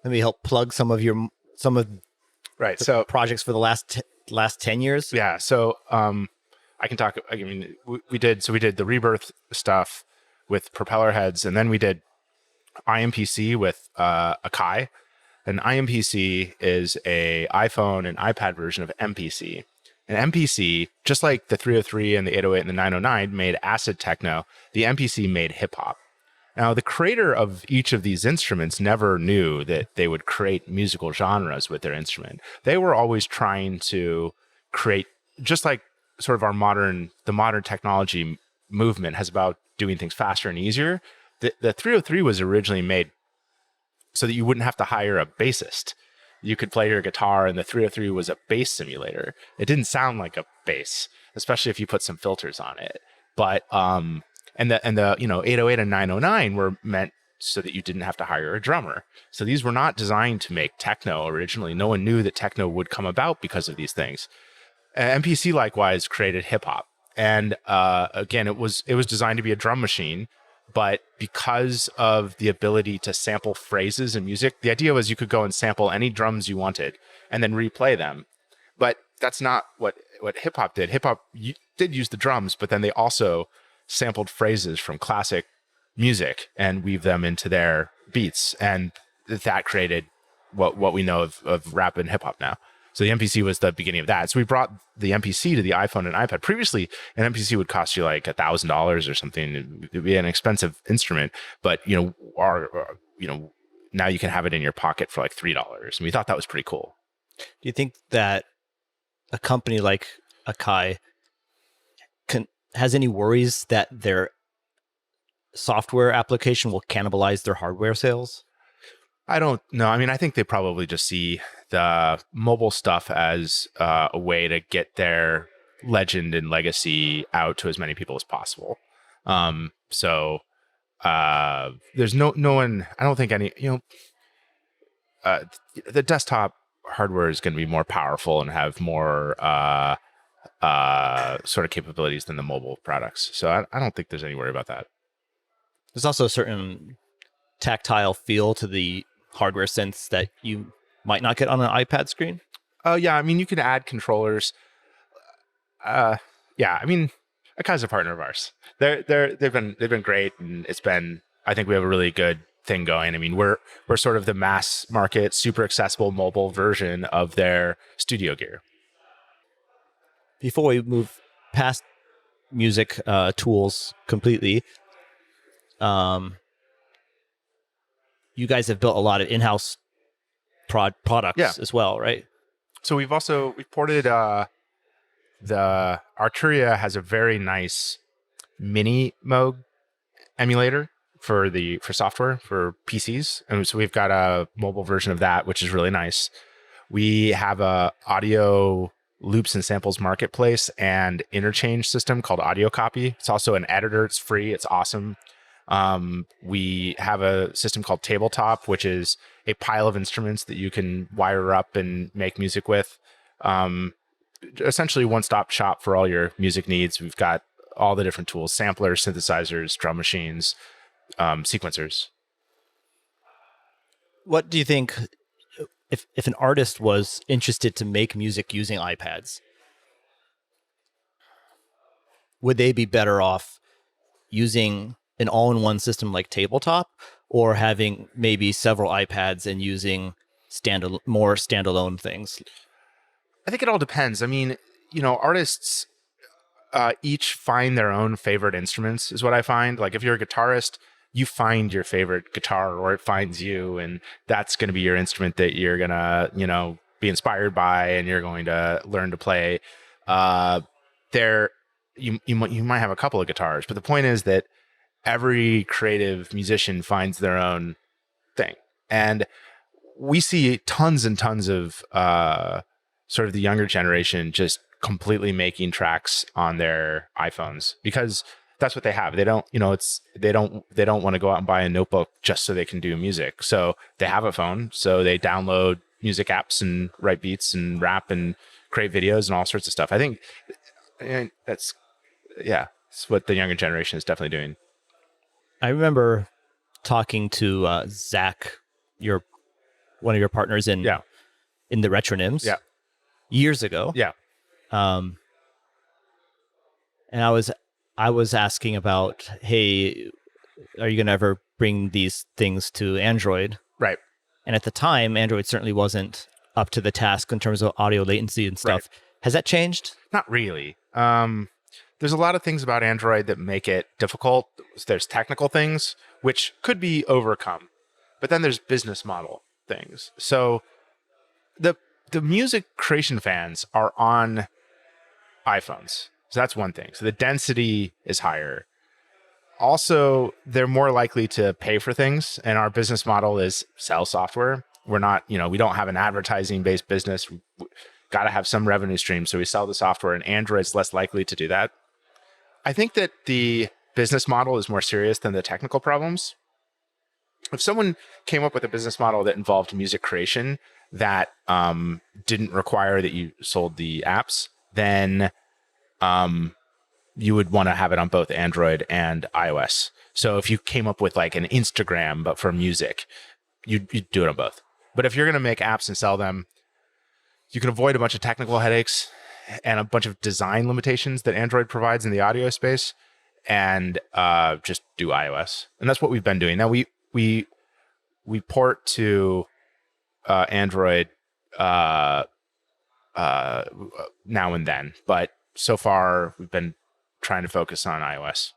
Let me help plug some of Right. the So projects for the last 10 years. yeah. So I can talk. I mean, we did the Rebirth stuff with propeller heads, and then we did IMPC with Akai. An IMPC is a iPhone and iPad version of MPC. An MPC, just like the 303 and the 808 and the 909 made acid techno, the MPC made hip hop. Now, the creator of each of these instruments never knew that they would create musical genres with their instrument. They were always trying to create, just like sort of the modern technology movement has about doing things faster and easier. The 303 was originally made so that you wouldn't have to hire a bassist. You could play your guitar, and the 303 was a bass simulator. It didn't sound like a bass, especially if you put some filters on it. But and the 808 and 909 were meant so that you didn't have to hire a drummer. So these were not designed to make techno originally. No one knew that techno would come about because of these things. MPC likewise created hip hop, and again, it was designed to be a drum machine. But because of the ability to sample phrases in music, the idea was you could go and sample any drums you wanted and then replay them. But that's not what hip hop did. Hip hop did use the drums, but then they also sampled phrases from classic music and weave them into their beats. And that created what we know of rap and hip hop now. So the MPC was the beginning of that. So we brought the MPC to the iPhone and iPad. Previously, an MPC would cost you like $1,000 or something. It'd be an expensive instrument, but now you can have it in your pocket for like $3. And we thought that was pretty cool. Do you think that a company like Akai has any worries that their software application will cannibalize their hardware sales? I don't know. I mean, I think they probably just see the mobile stuff as a way to get their legend and legacy out to as many people as possible. So there's no one. I don't think any. The desktop hardware is going to be more powerful and have more sort of capabilities than the mobile products. So I don't think there's any worry about that. There's also a certain tactile feel to the hardware sense that you might not get on an iPad screen. Oh yeah, I mean you can add controllers. Yeah, I mean Akai's a partner of ours. They've been great, and I think we have a really good thing going. I mean we're sort of the mass market, super accessible mobile version of their studio gear. Before we move past music tools completely, you guys have built a lot of in-house products as well, right? So we've ported the Arturia has a very nice mini Moog emulator for software for PCs, and so we've got a mobile version of that, which is really nice. We have a audio loops and samples marketplace and interchange system called Audio Copy. It's also an editor. It's free. It's awesome. We have a system called Tabletop, which is a pile of instruments that you can wire up and make music with. Essentially one-stop shop for all your music needs. We've got all the different tools: samplers, synthesizers, drum machines, sequencers. What do you think if an artist was interested to make music using iPads, would they be better off using an all-in-one system like Tabletop, or having maybe several iPads and using more standalone things? I think it all depends. I mean, artists each find their own favorite instruments, is what I find. Like if you're a guitarist, you find your favorite guitar, or it finds you, and that's going to be your instrument that you're going to, be inspired by, and you're going to learn to play. You might have a couple of guitars, but the point is that every creative musician finds their own thing. And we see tons and tons of sort of the younger generation just completely making tracks on their iPhones because that's what they have. They don't, they don't want to go out and buy a notebook just so they can do music. So they have a phone, so they download music apps and write beats and rap and create videos and all sorts of stuff. I think that's what the younger generation is definitely doing. I remember talking to Zach, your one of your partners Yeah. in the retronyms Yeah. years ago. Yeah. Um, and I was asking about, hey, are you going to ever bring these things to Android? Right. And at the time, Android certainly wasn't up to the task in terms of audio latency and Right. stuff. Has that changed? Not really. There's a lot of things about Android that make it difficult. There's technical things which could be overcome, but then there's business model things. So the music creation fans are on iPhones. So that's one thing. So the density is higher. Also, they're more likely to pay for things, and our business model is sell software. We're not, we don't have an advertising based business. Got to have some revenue stream. So we sell the software, and Android's less likely to do that. I think that the business model is more serious than the technical problems. If someone came up with a business model that involved music creation that didn't require that you sold the apps, then you would want to have it on both Android and iOS. So if you came up with like an Instagram, but for music, you'd do it on both. But if you're going to make apps and sell them, you can avoid a bunch of technical headaches and a bunch of design limitations that Android provides in the audio space, and just do iOS. And that's what we've been doing. Now we port to Android now and then, but so far we've been trying to focus on iOS.